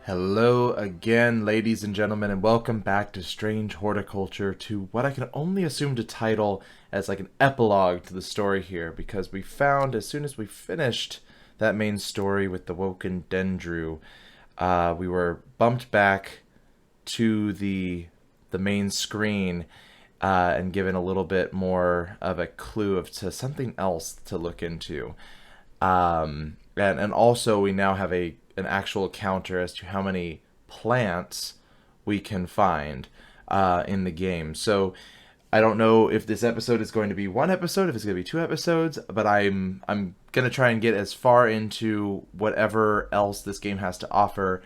Hello again, ladies and gentlemen, and welcome back to Strange Horticulture, to what I can only assume to title as like an epilogue to the story here, because we found, as soon as we finished that main story with the Woken Dendru, we were bumped back to the main screen and given a little bit more of a clue to something else to look into. And also we now have an actual counter as to how many plants we can find in the game. So I don't know if this episode is going to be one episode, if it's going to be two episodes, but I'm going to try and get as far into whatever else this game has to offer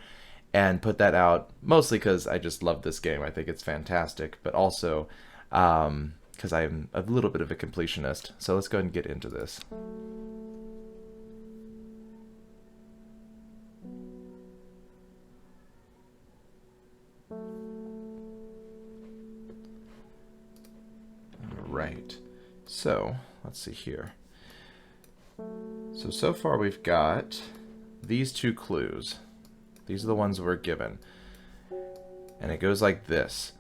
and put that out, mostly because I just love this game. I think it's fantastic, but also because I'm a little bit of a completionist. So let's go ahead and get into this. Right. So, let's see here. So far we've got these two clues. These are the ones we're given. And it goes like this.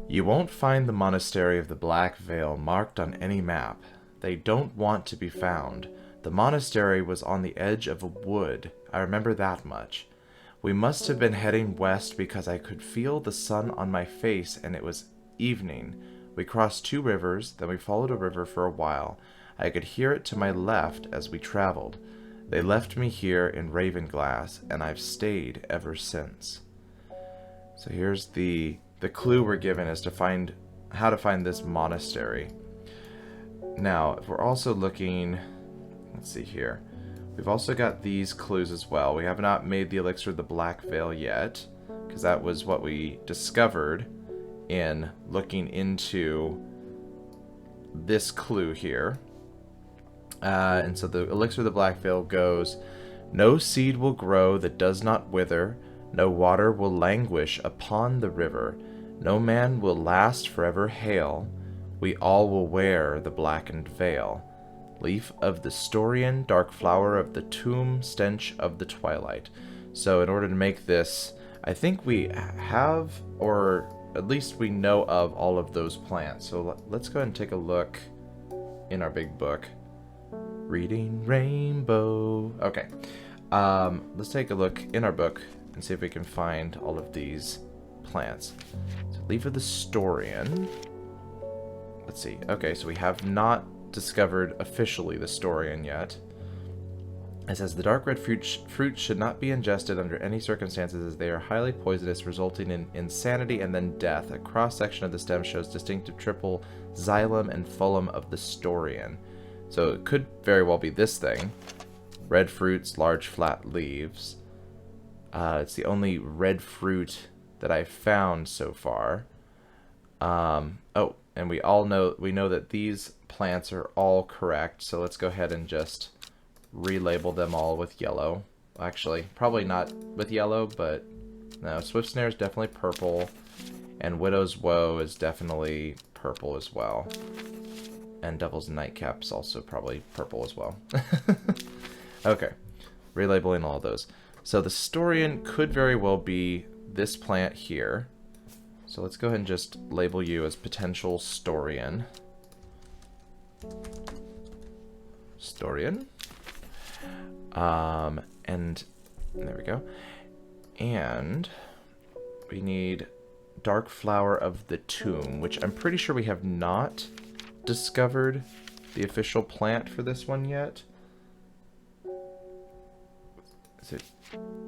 You won't find the Monastery of the Black Veil marked on any map. They don't want to be found. The monastery was on the edge of a wood. I remember that much. We must have been heading west because I could feel the sun on my face and it was evening. We crossed two rivers, then we followed a river for a while. I could hear it to my left as we traveled. They left me here in Ravenglass, and I've stayed ever since. So here's the clue we're given as to find how to find this monastery. Now, if we're also looking, let's see here. We've also got these clues as well. We have not made the Elixir of the Black Veil yet, because that was what we discovered in looking into this clue here. And so the Elixir of the Black Veil goes, no seed will grow that does not wither, no water will languish upon the river, no man will last forever hail, we all will wear the blackened veil. Leaf of the Storian, dark flower of the tomb, stench of the twilight. So in order to make this, I think we have, or at least we know of, all of those plants. So let's go ahead and take a look in our big book. Reading Rainbow. Okay. Let's take a look in our book and see if we can find all of these plants. So leaf of the Storian. Let's see. Okay, so we have not discovered officially the Storian yet. It says, the dark red fruit should not be ingested under any circumstances as they are highly poisonous, resulting in insanity and then death. A cross-section of the stem shows distinctive triple xylem and phullem of the Storian. So it could very well be this thing. Red fruits, large flat leaves. It's the only red fruit that I've found so far. Oh, and we know that these plants are all correct, so let's go ahead and just relabel them all with yellow. Actually, probably not with yellow, but no, Swift Snare is definitely purple, and Widow's Woe is definitely purple as well. And Devil's Nightcap's also probably purple as well. Okay, relabeling all those. So the Storian could very well be this plant here. So let's go ahead and just label you as potential Storian. Storian. And there we go. And we need Dark Flower of the Tomb, which I'm pretty sure we have not discovered the official plant for this one yet. Is it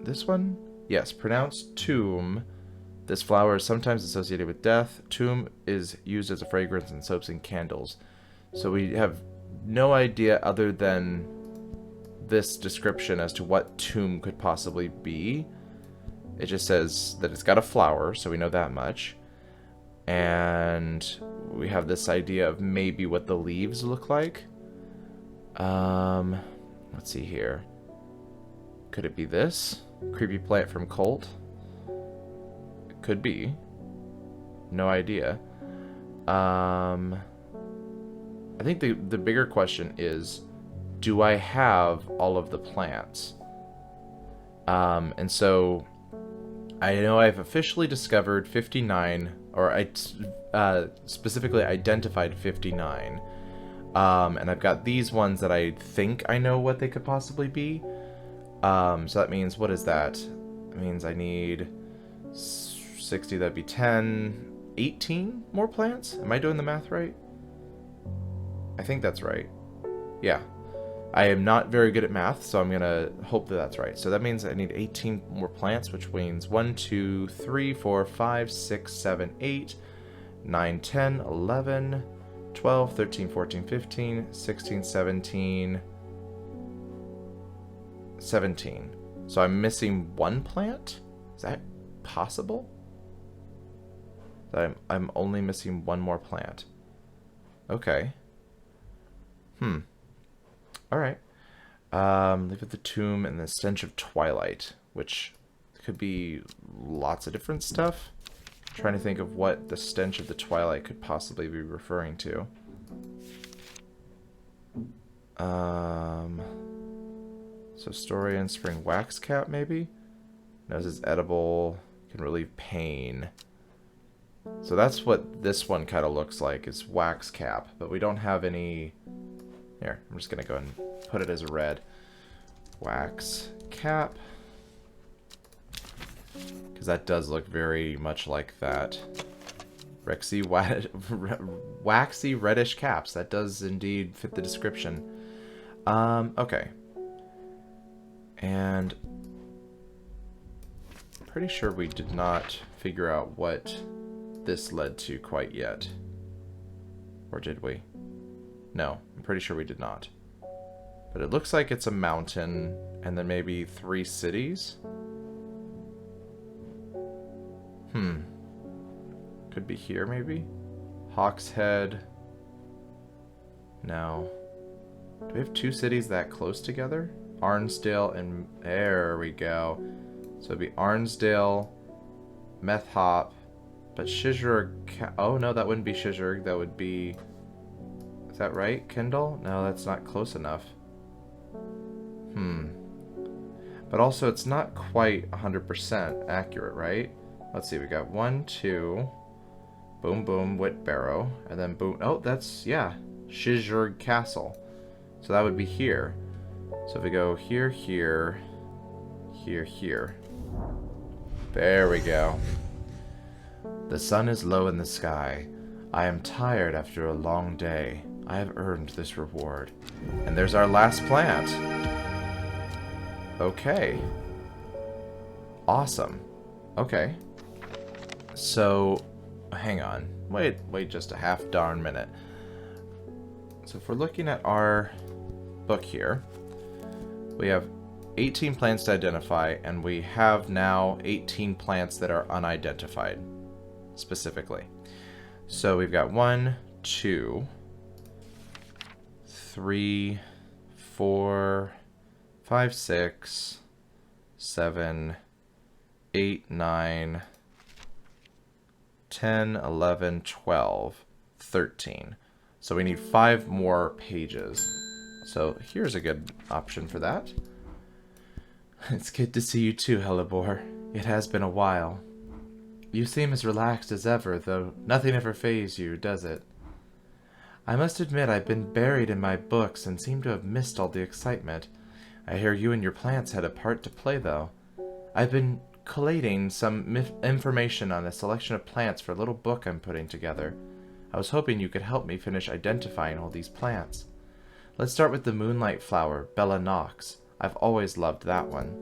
this one? Yes, pronounced tomb. This flower is sometimes associated with death. Tomb is used as a fragrance in soaps and candles. So we have no idea other than this description as to what tomb could possibly be. It just says that it's got a flower, so we know that much. And we have this idea of maybe what the leaves look like. Let's see here. Could it be this? Creepy plant from Cult? It could be. No idea. I think the bigger question is, do I have all of the plants? And so I know I've officially discovered 59, or I specifically identified 59. And I've got these ones that I think I know what they could possibly be. So that means, what is that? That means I need 60, that'd be 10, 18 more plants? Am I doing the math right? I think that's right. Yeah. I am not very good at math, so I'm going to hope that that's right. So that means I need 18 more plants, which means 1, 2, 3, 4, 5, 6, 7, 8, 9, 10, 11, 12, 13, 14, 15, 16, 17, 17. So I'm missing one plant? Is that possible? I'm only missing one more plant. Okay. Alright. Leave at the tomb and the stench of twilight, which could be lots of different stuff. I'm trying to think of what the stench of the twilight could possibly be referring to. So Storian Spring Wax Cap, maybe? Nose is edible, can relieve pain. So that's what this one kind of looks like, is Wax Cap, but we don't have any... Here, I'm just going to go and put it as a red. Wax Cap. Because that does look very much like that. Waxy reddish caps. That does indeed fit the description. Okay. And pretty sure we did not figure out what this led to quite yet. Or did we? No, I'm pretty sure we did not. But it looks like it's a mountain, and then maybe 3 cities? Could be here, maybe? Hawkshead. No. Do we have 2 cities that close together? Arnsdale and... There we go. So it'd be Arnsdale, Meth Hop, but Shizurg... Oh, no, that wouldn't be Shizurg. That would be... Is that right, Kendall? No, that's not close enough. But also, it's not quite 100% accurate, right? Let's see, we got 1, 2... Boom, boom, Whitbarrow. And then boom... Oh, that's... Yeah. Shizurg Castle. So that would be here. So if we go here, here... Here, here. There we go. The sun is low in the sky. I am tired after a long day. I have earned this reward. And there's our last plant. Okay. Awesome. Okay. So, hang on. Wait just a half darn minute. So if we're looking at our book here, we have 18 plants to identify, and we have now 18 plants that are unidentified, specifically. So we've got 1, 2, 3, 4, 5, 6, 7, 8, 9, 10, 11, 12, 13. So we need 5 more pages. So here's a good option for that. It's good to see you too, Hellebore. It has been a while. You seem as relaxed as ever, though nothing ever fazes you, does it? I must admit I've been buried in my books and seem to have missed all the excitement. I hear you and your plants had a part to play, though. I've been collating some information on a selection of plants for a little book I'm putting together. I was hoping you could help me finish identifying all these plants. Let's start with the Moonlight Flower, Bella Knox. I've always loved that one.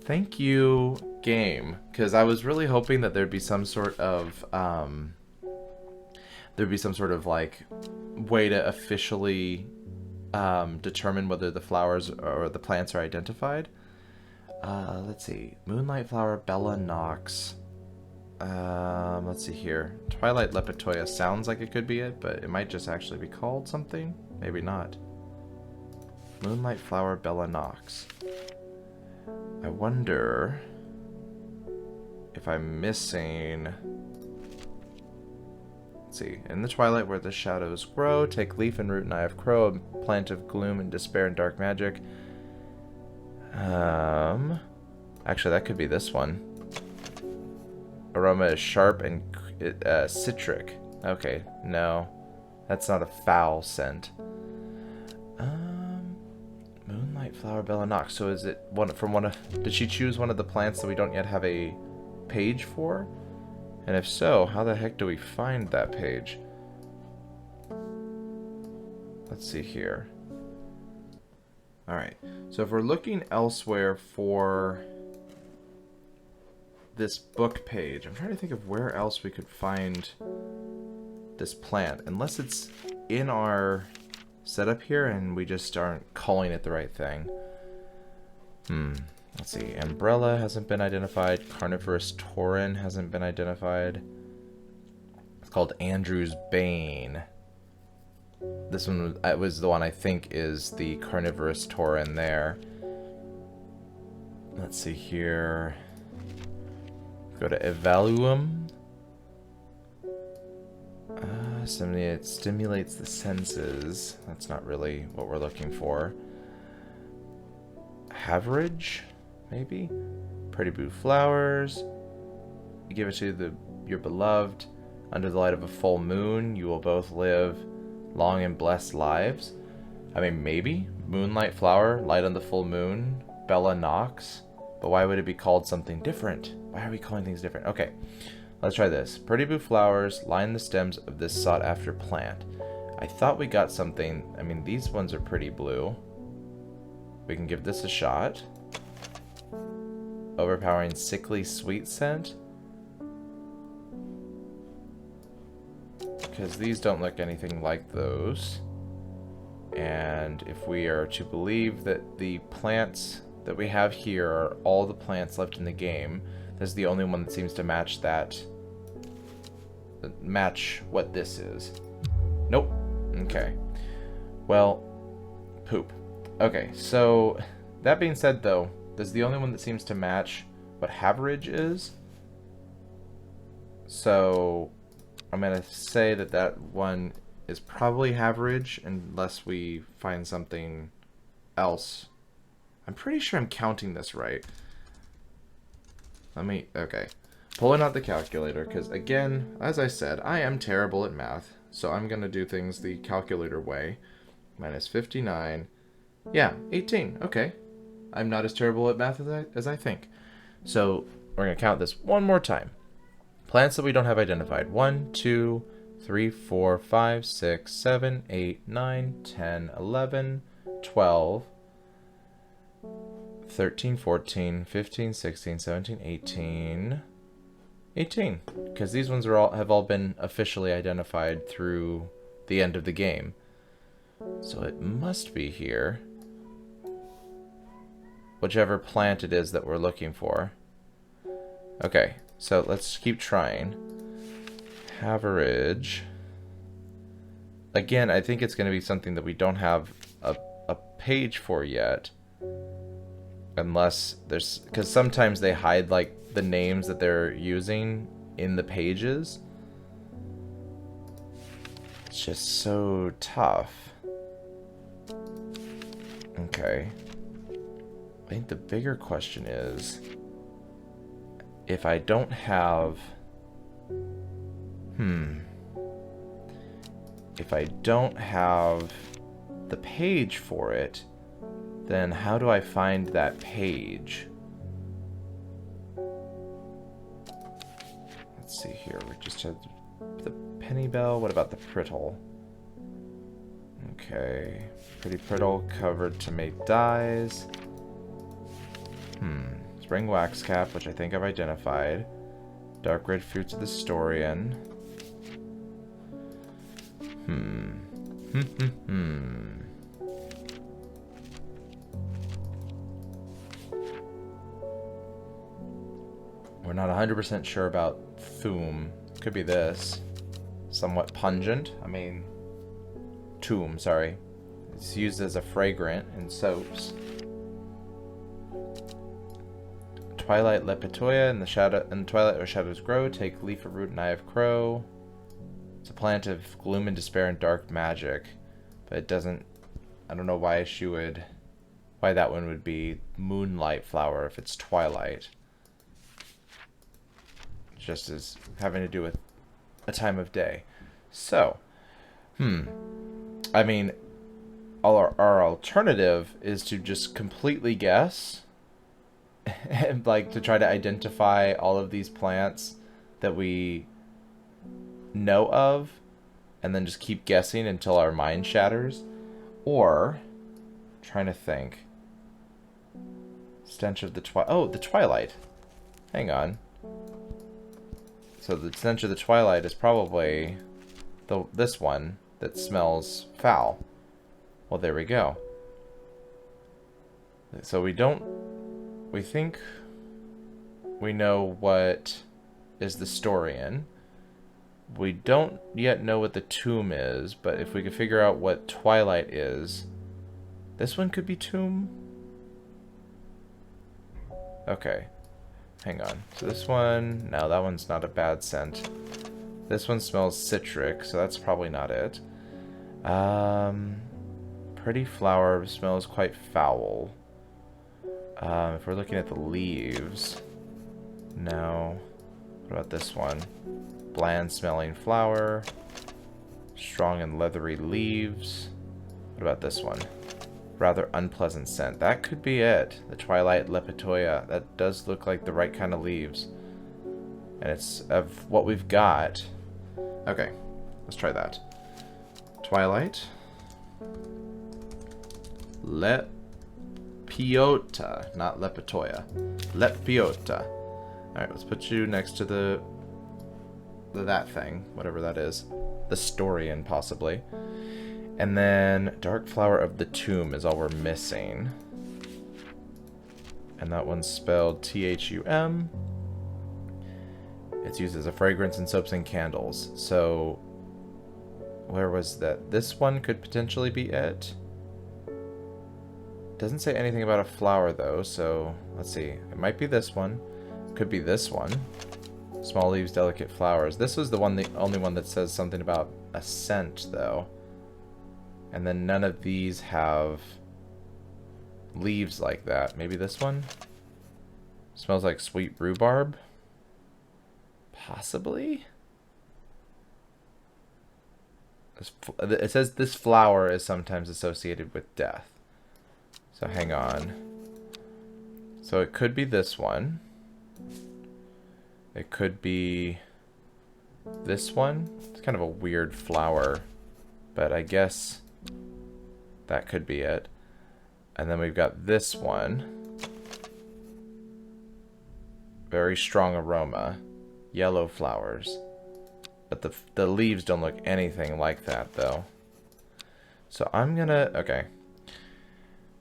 Thank you, game, because I was really hoping that there'd be some sort of like way to officially determine whether the flowers or the plants are identified. Let's see, Moonlight Flower, Bella Knox. Let's see here. Twilight Lepetoya sounds like it could be it, but it might just actually be called something. Maybe not. Moonlight Flower, Bella Knox. I wonder if I'm missing... Let's see. In the twilight where the shadows grow, take leaf and root and eye of crow, a plant of gloom and despair and dark magic. Actually, that could be this one. aroma is sharp and citric. Okay, no. That's not a foul scent. Moonlight Flower, Bella Nox. So is it did she choose one of the plants that we don't yet have a page for? And if so, how the heck do we find that page? Let's see here. Alright, so if we're looking elsewhere for this book page, I'm trying to think of where else we could find this plant. Unless it's in our setup here and we just aren't calling it the right thing. Let's see. Umbrella hasn't been identified. Carnivorous Tauren hasn't been identified. It's called Andrew's Bane. This one was the one I think is the Carnivorous Tauren there. Let's see here. Go to Evaluum. It stimulates the senses. That's not really what we're looking for. Haverage, maybe? Pretty blue flowers. You give it to your beloved. Under the light of a full moon, you will both live long and blessed lives. I mean, maybe. Moonlight Flower, light on the full moon. Bella Nox. But why would it be called something different? Why are we calling things different? Okay. Let's try this. Pretty blue flowers line the stems of this sought-after plant. I thought we got something. I mean, these ones are pretty blue. We can give this a shot. Overpowering sickly sweet scent. Because these don't look anything like those. And if we are to believe that the plants that we have here are all the plants left in the game, this is the only one that seems to match match what this is. Nope. Okay. Well, poop. Okay, so that being said though, this is the only one that seems to match what Haverage is. So I'm gonna say that one is probably Haverage unless we find something else. I'm pretty sure I'm counting this right. Okay. Pulling out the calculator, because again, as I said, I am terrible at math, so I'm going to do things the calculator way. Minus 59. Yeah, 18. Okay. I'm not as terrible at math as I think. So, we're going to count this one more time. Plants that we don't have identified. 1, 2, 3, 4, 5, 6, 7, 8, 9, 10, 11, 12... 13, 14, 15, 16, 17, 18... 18, because these ones have all been officially identified through the end of the game. So it must be here. Whichever plant it is that we're looking for. Okay, so let's keep trying. Haverage. Again, I think it's going to be something that we don't have a page for yet. Unless there's... because sometimes they hide, like, the names that they're using in the pages. It's just so tough. Okay. I think the bigger question is, if I don't have... if I don't have the page for it, then how do I find that page? Let's see here. We just had the penny bell. What about the prittle? Okay. Pretty prittle covered to make dyes. Spring wax cap, which I think I've identified. Dark red fruits of the Storian. We're not 100% sure about Thum. Could be this. Somewhat pungent. I mean, Toom, sorry. It's used as a fragrant in soaps. Twilight Lepetoya in the twilight where shadows grow. Take leaf of root and eye of crow. It's a plant of gloom and despair and dark magic, but it doesn't. I don't know why why that one would be Moonlight Flower if it's Twilight. just as having to do with a time of day. So, I mean, our alternative is to just completely guess and like to try to identify all of these plants that we know of and then just keep guessing until our mind shatters. Or, trying to think. Stench of the the twilight. Hang on. So the stench of the twilight is probably this one that smells foul. Well, there we go. So we think we know what is the story in. We don't yet know what the tomb is, but if we could figure out what twilight is, this one could be tomb. Okay. Hang on. So this one, no, that one's not a bad scent. This one smells citric, so that's probably not it. Pretty flower smells quite foul. If we're looking at the leaves, no. What about this one? Bland smelling flower. Strong and leathery leaves. What about this one? Rather unpleasant scent. That could be it. The Twilight Lepetoia. That does look like the right kind of leaves. And it's of what we've got. Okay, let's try that. Twilight. Lepiota, not Lepetoia. Lepiota. Alright, let's put you next to that thing, whatever that is. The Storian, possibly. And then Dark Flower of the Tomb is all we're missing. And that one's spelled T-H-U-M. It's used as a fragrance in soaps and candles. So, where was that? This one could potentially be it. Doesn't say anything about a flower, though, so let's see. It might be this one. Could be this one. Small leaves, delicate flowers. This was the only one that says something about a scent, though. And then none of these have leaves like that. Maybe this one? Smells like sweet rhubarb? Possibly? It says this flower is sometimes associated with death. So hang on. So it could be this one. It could be this one. It's kind of a weird flower, but I guess that could be it. And then we've got this one. Very strong aroma. Yellow flowers. But the leaves don't look anything like that, though. So I'm gonna... Okay.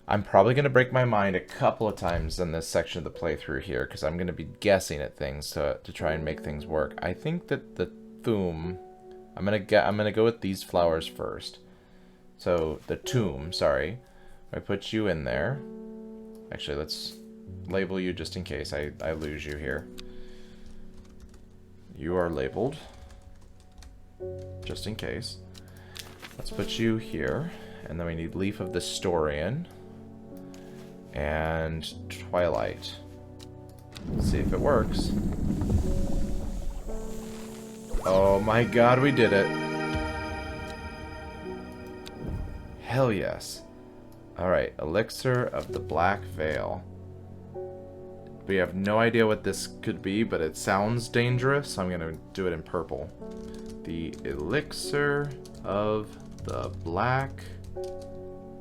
I'm probably going to break my mind a couple of times in this section of the playthrough here, because I'm going to be guessing at things to try and make things work. I think that the tomb... I'm gonna go with these flowers first. So, the tomb, sorry. I put you in there. Actually, let's label you just in case I lose you here. You are labeled. Just in case. Let's put you here. And then we need Leaf of the Storian. And Twilight. Let's see if it works. Oh my god, we did it. Hell yes. Alright, Elixir of the Black Veil. We have no idea what this could be, but it sounds dangerous, so I'm going to do it in purple. The Elixir of the Black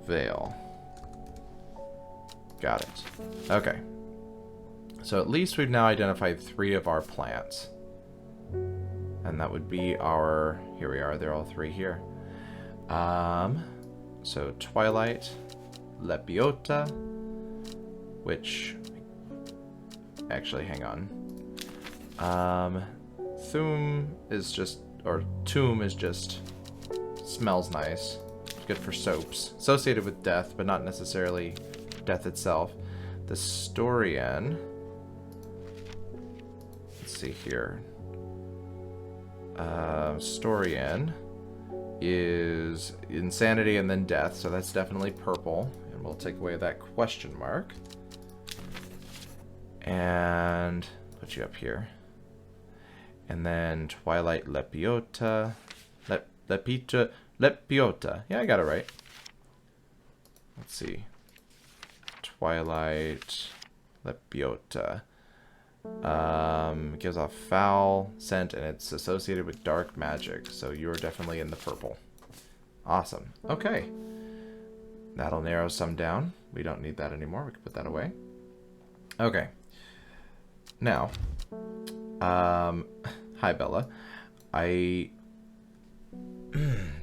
Veil. Got it. Okay. So at least we've now identified 3 of our plants. And that would be our... Here we are, they're all 3 here. So Twilight, Lepiota, which... Actually, hang on. Tomb is just... Or Tomb is just... Smells nice. It's good for soaps. Associated with death, but not necessarily death itself. The Storian... Let's see here. Storian is insanity and then death, so that's definitely purple. And we'll take away that question mark. And put you up here. And then Twilight Lepiota. Lepiota. Yeah, I got it right. Let's see. Twilight Lepiota. It gives off foul scent and it's associated with dark magic. So you're definitely in the purple. Awesome. Okay. That'll narrow some down. We don't need that anymore. We can put that away. Okay. Now, hi Bella. I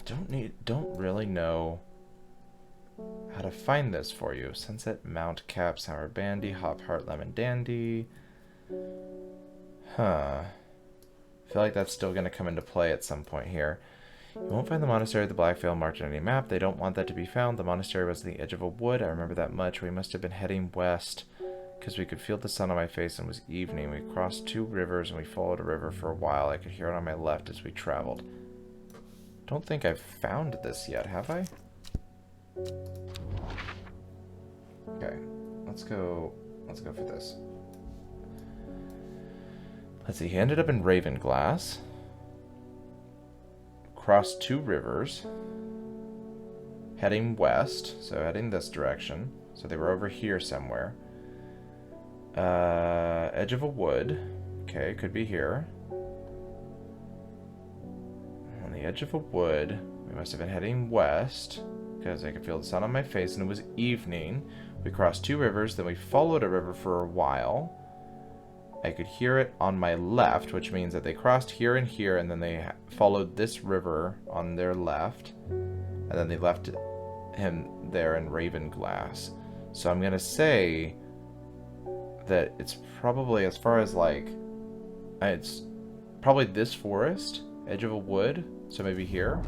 don't really know how to find this for you. Sunset Mount Cap, Sour Bandy, Hop Heart Lemon Dandy. Huh. I feel like that's still going to come into play at some point here. You won't find the monastery of the Black Veil marked on any map. They don't want that to be found. The monastery was on the edge of a wood. I remember that much. We must have been heading west because we could feel the sun on my face and it was evening. We crossed 2 rivers and we followed a river for a while. I could hear it on my left as we traveled. Don't think I've found this yet, have I? Okay, let's go for this. Let's see, he ended up in Ravenglass. Crossed 2 rivers. Heading west, so heading this direction. So they were over here somewhere. Edge of a wood. Okay, could be here. On the edge of a wood. We must have been heading west. Because I could feel the sun on my face and it was evening. We crossed 2 rivers, then we followed a river for a while. I could hear it on my left, which means that they crossed here and here, and then they followed this river on their left. And then they left him there in Ravenglass. So I'm going to say that it's probably, as far as like, it's probably this forest, edge of a wood, so maybe here.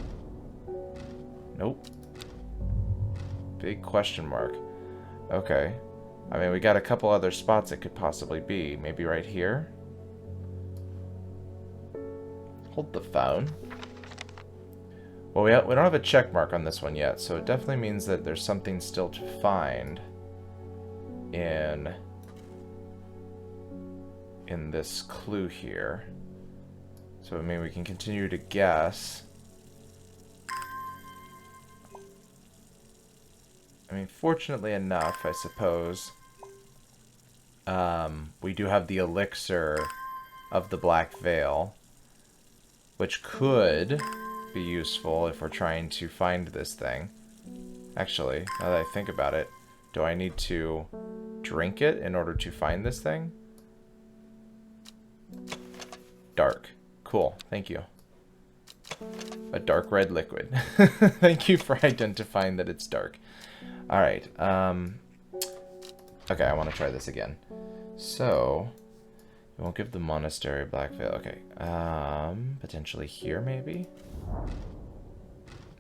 Nope. Big question mark. Okay. I mean, we got a couple other spots it could possibly be. Maybe right here? Hold the phone. Well, we don't have a check mark on this one yet, so it definitely means that there's something still to find in this clue here. So, I mean, we can continue to guess. I mean, fortunately enough, I suppose, we do have the Elixir of the Black Veil, which could be useful if we're trying to find this thing. Actually, now that I think about it, do I need to drink it in order to find this thing? Dark. Cool. Thank you. A dark red liquid. Thank you for identifying that it's dark. Alright, okay, I want to try this again. So, we won't give the monastery Black Veil. Okay, potentially here, maybe?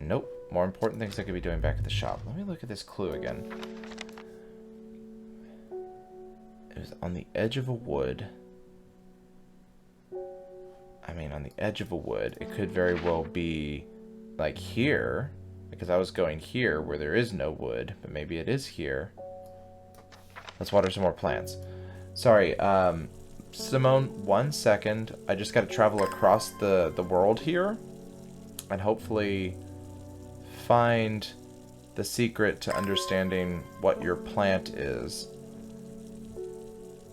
Nope. More important things I could be doing back at the shop. Let me look at this clue again. It was on the edge of a wood. I mean, on the edge of a wood. It could very well be, like, here. Because I was going here where there is no wood, but maybe it is here. Let's water some more plants. Sorry, Simone, 1 second. I just got to travel across the world here and hopefully find the secret to understanding what your plant is.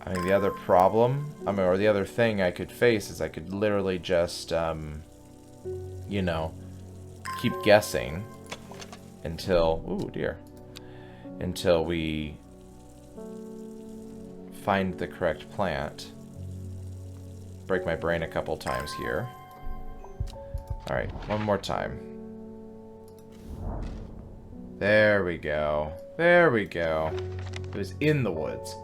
I mean, the other problem, or the other thing I could face is I could literally just, you know, keep guessing until, ooh dear, until we find the correct plant. Break my brain a couple times here. Alright, one more time. There we go. There we go. It was in the woods.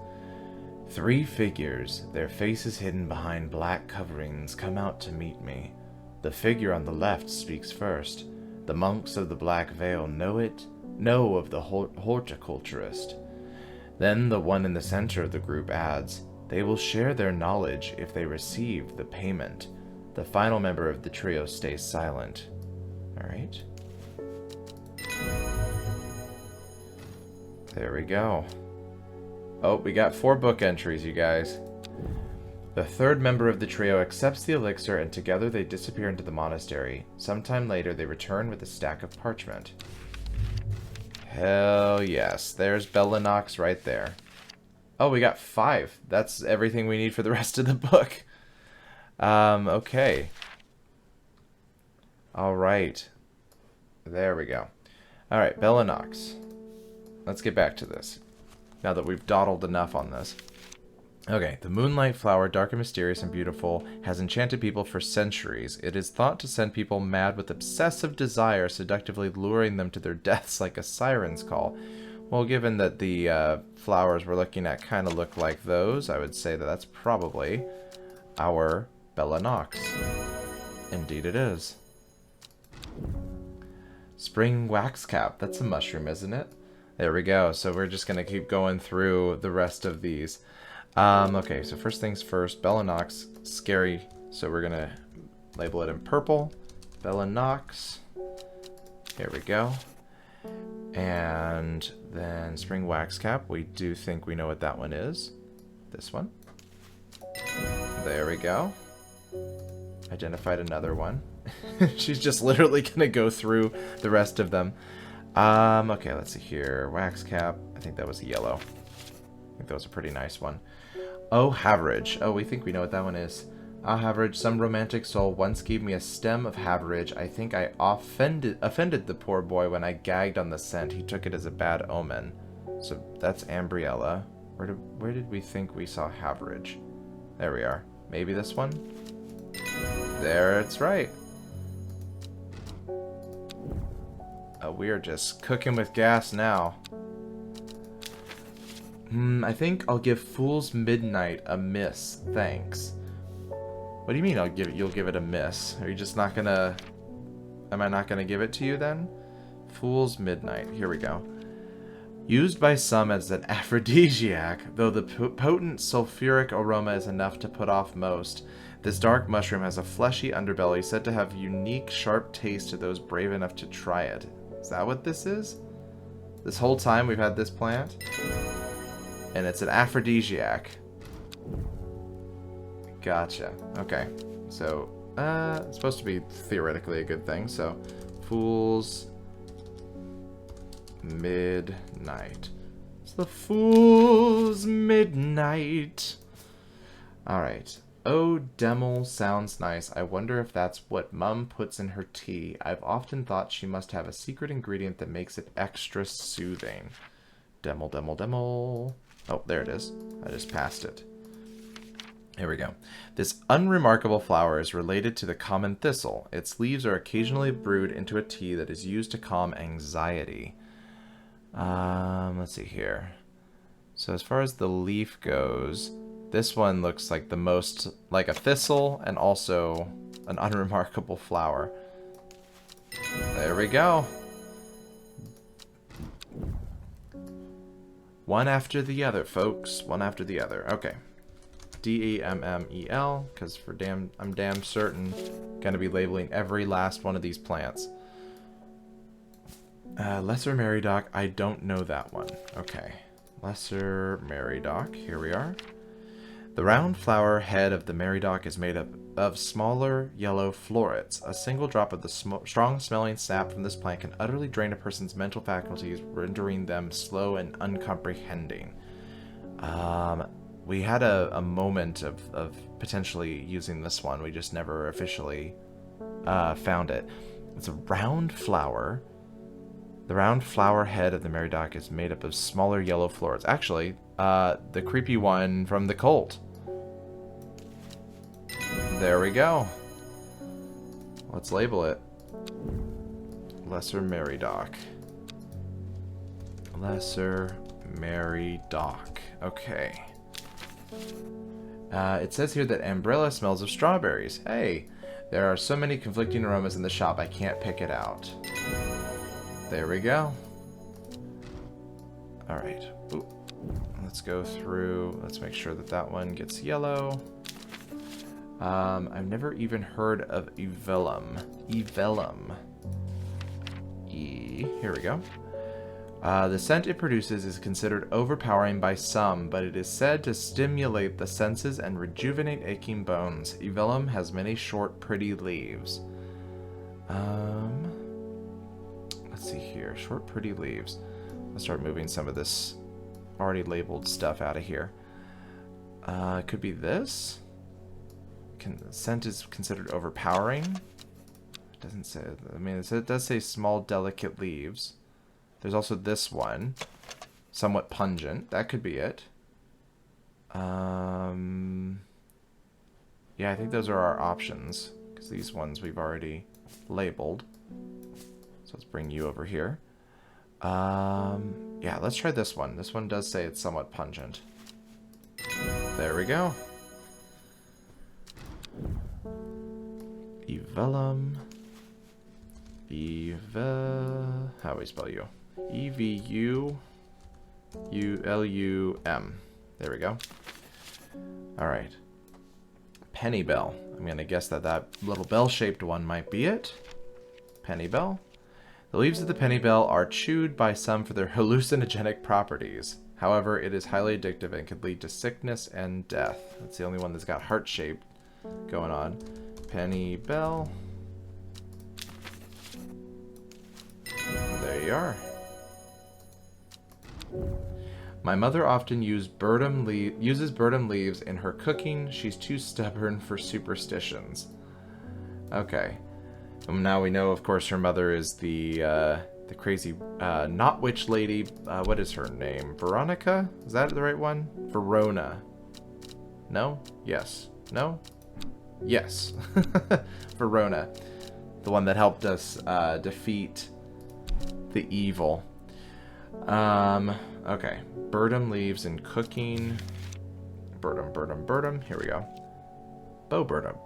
3 figures, their faces hidden behind black coverings, come out to meet me. The figure on the left speaks first. The monks of the Black Veil know of the horticulturist. Then the one in the center of the group adds, they will share their knowledge if they receive the payment. The final member of the trio stays silent. Alright. There we go. Oh, we got 4 book entries, you guys. The third member of the trio accepts the elixir, and together they disappear into the monastery. Sometime later, they return with a stack of parchment. Hell yes. There's Bellinox right there. Oh, we got 5. That's everything we need for the rest of the book. Okay. Alright. There we go. Alright, Bellinox. Let's get back to this. Now that we've dawdled enough on this. Okay, the Moonlight Flower, dark and mysterious and beautiful, has enchanted people for centuries. It is thought to send people mad with obsessive desire, seductively luring them to their deaths like a siren's call. Well, given that the flowers we're looking at kind of look like those, I would say that that's probably our Bellinox. Indeed it is. Spring Waxcap. That's a mushroom, isn't it? There we go. So we're just going to keep going through the rest of these. Okay, so first things first, Bellinox, scary, so we're gonna label it in purple. Bellinox, here we go. And then Spring Waxcap, we do think we know what that one is. This one. There we go. Identified another one. She's just literally gonna go through the rest of them. Okay, let's see here. Waxcap, I think that was yellow. I think that was a pretty nice one. Oh, Haverage. Oh, we think we know what that one is. Ah, Haverage, some romantic soul once gave me a stem of Haverage. I think I offended the poor boy when I gagged on the scent. He took it as a bad omen. So that's Ambriella. Where did we think we saw Haverage? There we are. Maybe this one? There, it's right. Oh, we are just cooking with gas now. I think I'll give Fool's Midnight a miss, thanks. What do you mean you'll give it a miss? Are you just not gonna... Am I not gonna give it to you then? Fool's Midnight, here we go. Used by some as an aphrodisiac, though the potent sulfuric aroma is enough to put off most, this dark mushroom has a fleshy underbelly said to have unique, sharp taste to those brave enough to try it. Is that what this is? This whole time we've had this plant? And it's an aphrodisiac. Gotcha. Okay. So, it's supposed to be theoretically a good thing. So, Fool's Midnight. It's the Fool's Midnight. Alright. Oh, Demel sounds nice. I wonder if that's what Mum puts in her tea. I've often thought she must have a secret ingredient that makes it extra soothing. Demel, Demel, Demel. Oh, there it is. I just passed it. Here we go. This unremarkable flower is related to the common thistle. Its leaves are occasionally brewed into a tea that is used to calm anxiety. Let's see here. So as far as the leaf goes, this one looks like the most like a thistle and also an unremarkable flower. There we go. One after the other, folks. One after the other. Okay. D-E-M-M-E-L, because I'm damn certain gonna be labeling every last one of these plants. Lesser Meridoc, I don't know that one. Okay. Lesser Meridoc, here we are. The round flower head of the Meridoc is made up of smaller yellow florets. A single drop of the strong-smelling sap from this plant can utterly drain a person's mental faculties, rendering them slow and uncomprehending. We had a moment of potentially using this one. We just never officially found it. It's a round flower. The round flower head of the Meridoc is made up of smaller yellow florets. Actually, the creepy one from the cult. There we go. Let's label it. Lesser Meridoc. Lesser Meridoc. Okay. It says here that Umbrella smells of strawberries. Hey, there are so many conflicting aromas in the shop I can't pick it out. There we go. Alright. Let's go through. Let's make sure that that one gets yellow. I've never even heard of Evelum. Here we go. The scent it produces is considered overpowering by some, but it is said to stimulate the senses and rejuvenate aching bones. Evelum has many short, pretty leaves. Let's see here. Short, pretty leaves. Let's start moving some of this already labeled stuff out of here. It could be this. Scent is considered overpowering. It doesn't say. I mean, it does say small, delicate leaves. There's also this one. Somewhat pungent. That could be it. Yeah, I think those are our options. Because these ones we've already labeled. So let's bring you over here. Yeah, let's try this one. This one does say it's somewhat pungent. There we go. Evelum. How do we spell you? E-V-U-U-L-U-M. There we go. Alright. Penny bell. I'm going to guess that little bell-shaped one might be it. Penny bell. The leaves of the penny bell are chewed by some for their hallucinogenic properties. However, it is highly addictive and could lead to sickness and death. That's the only one that's got heart-shaped going on. Penny bell. There you are. My mother often uses burdock leaves in her cooking. She's too stubborn for superstitions. Okay. Now we know, of course, her mother is the crazy not witch lady. What is her name? Veronica? Is that the right one? Verona. No? Yes. No? Yes. Verona. The one that helped us defeat the evil. Okay. Burdock leaves in cooking. Burdock. Here we go. Bow burdock.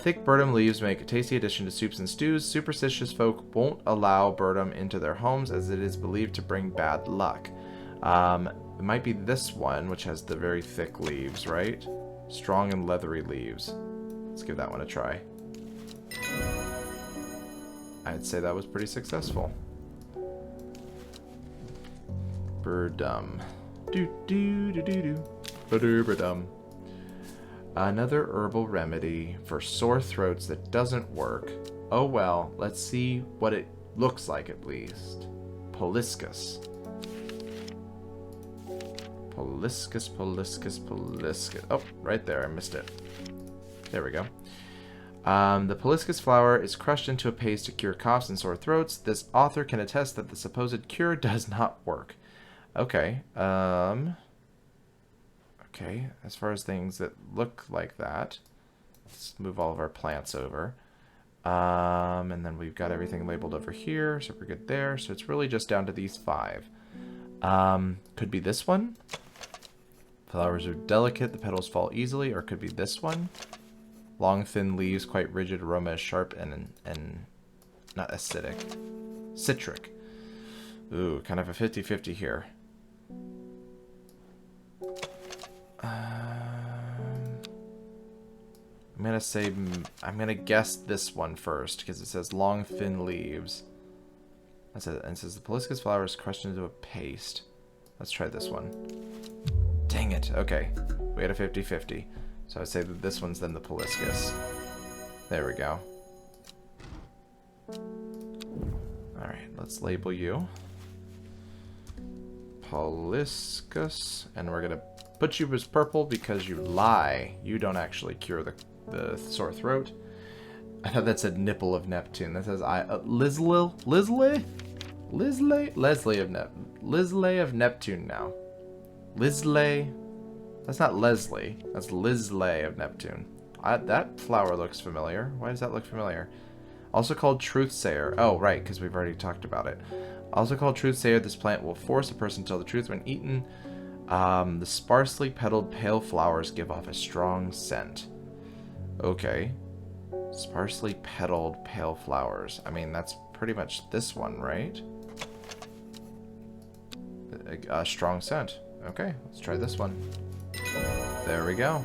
Thick burdock leaves make a tasty addition to soups and stews. Superstitious folk won't allow burdock into their homes as it is believed to bring bad luck. It might be this one, which has the very thick leaves, right? Strong and leathery leaves. Let's give that one a try. I'd say that was pretty successful. Burdum. Burdum. Another herbal remedy for sore throats that doesn't work. Oh well, let's see what it looks like at least. Poliscus. Poliscus. Oh, right there, I missed it. There we go. The Poliscus flower is crushed into a paste to cure coughs and sore throats. This author can attest that the supposed cure does not work. Okay. Okay, as far as things that look like that, let's move all of our plants over. And then we've got everything labeled over here, so we're good there. So it's really just down to these 5. Could be this one. Flowers are delicate, the petals fall easily, or could be this one. Long, thin leaves, quite rigid, aroma is sharp and not acidic. Citric. Ooh, kind of a 50-50 here. I'm gonna guess this one first because it says long, thin leaves. That's it. And it says the Poliscus flower is crushed into a paste. Let's try this one. Dang it. Okay, we had a 50-50. So I'd say that this one's then the Poliscus. There we go. Alright, let's label you. Poliscus. And we're going to put you as purple because you lie. You don't actually cure the sore throat. I thought that said nipple of Neptune. That says Leslie of Neptune now. Leslie. That's not Leslie. That's Leslie of Neptune. That flower looks familiar. Why does that look familiar? Also called Truthsayer. Oh, right, because we've already talked about it. Also called Truthsayer, this plant will force a person to tell the truth when eaten. The sparsely petaled pale flowers give off a strong scent. Okay. Sparsely petaled pale flowers. I mean, that's pretty much this one, right? A strong scent. Okay, let's try this one. There we go.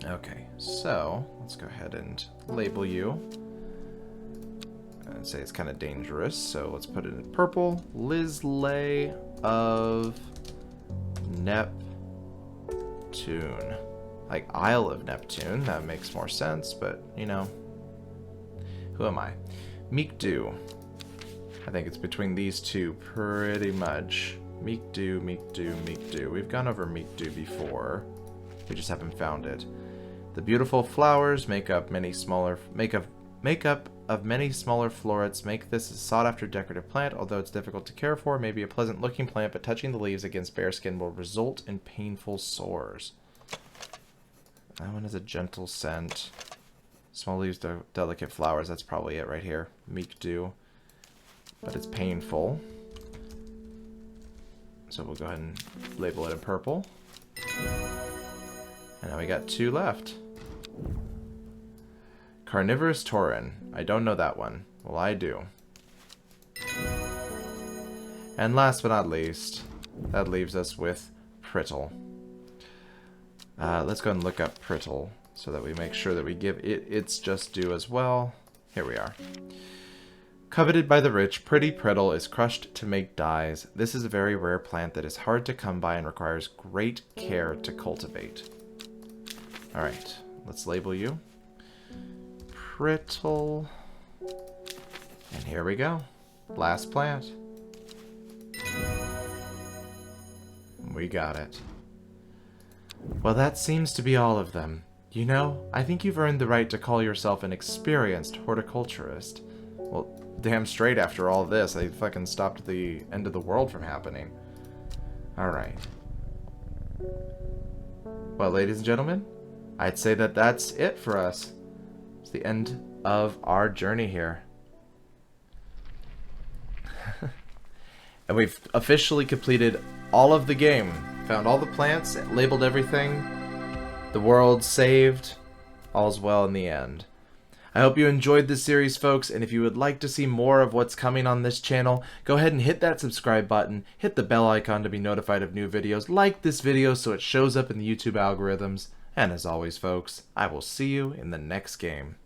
Okay, so let's go ahead and label you. I'd say it's kind of dangerous, so let's put it in purple. Lislay of Neptune. Like Isle of Neptune, that makes more sense, but, you know, who am I? Meekdew. I think it's between these two, pretty much. Meekdew, Meekdew, Meekdew. We've gone over Meekdew before. We just haven't found it. The beautiful flowers make up of many smaller florets. Make this a sought-after decorative plant, although it's difficult to care for. Maybe a pleasant-looking plant, but touching the leaves against bare skin will result in painful sores. That one is a gentle scent. Small leaves, delicate flowers. That's probably it right here. Meekdew. But it's painful. So we'll go ahead and label it in purple. And now we got 2 left. Carnivorous Tauren. I don't know that one. Well, I do. And last but not least, that leaves us with Prittle. Let's go ahead and look up Prittle so that we make sure that we give it its just due as well. Here we are. Coveted by the rich, pretty Prittle is crushed to make dyes. This is a very rare plant that is hard to come by and requires great care to cultivate. Alright, let's label you. Prittle. And here we go. Last plant. We got it. Well, that seems to be all of them. You know, I think you've earned the right to call yourself an experienced horticulturist. Well, damn straight after all this, I fucking stopped the end of the world from happening. Alright. Well, ladies and gentlemen, I'd say that that's it for us. It's the end of our journey here. And we've officially completed all of the game. Found all the plants, labeled everything. The world saved. All's well in the end. I hope you enjoyed this series, folks, and if you would like to see more of what's coming on this channel, go ahead and hit that subscribe button, hit the bell icon to be notified of new videos, like this video so it shows up in the YouTube algorithms, and as always, folks, I will see you in the next game.